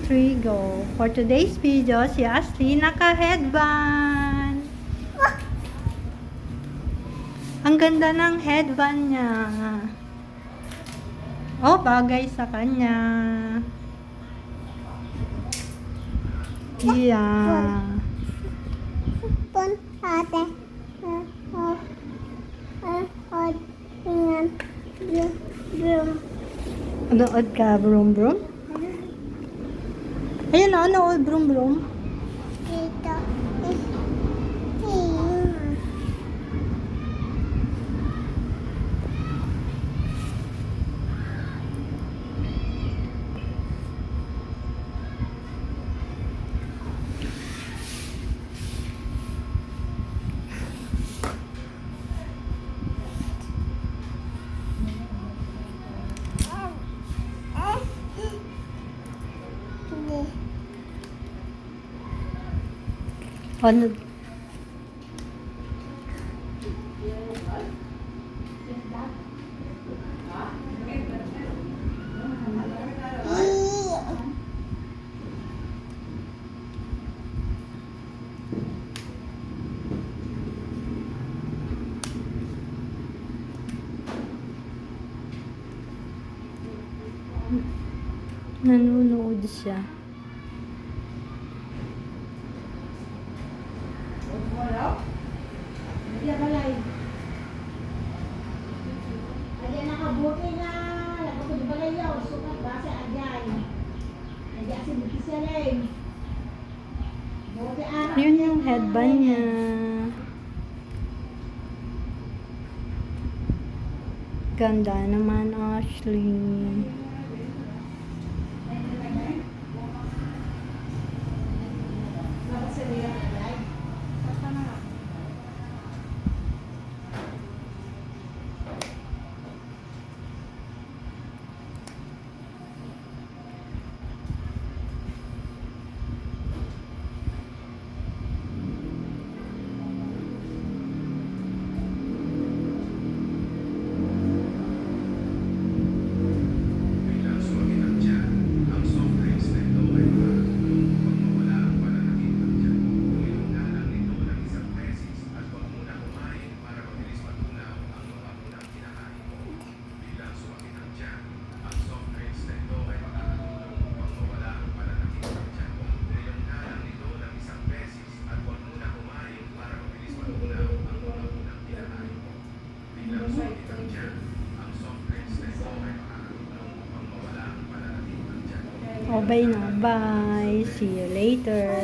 3, go. For today's video, si Ashley naka-headband. Ang ganda ng headband niya. Oh, bagay sa kanya. Yeah. Pun ate. Tingnan. Brum. Nood ka, brum brum? Ayun na, nood, brum brum. Dito. Ano? Nanonood siya. Ayan nakabuti na. Nakapod balayaw. Sukat base ayan. Ayan si Bukisalay. Yun yung headband niya. Ganda naman, Ashley. Oh, bye na. Bye. See you later.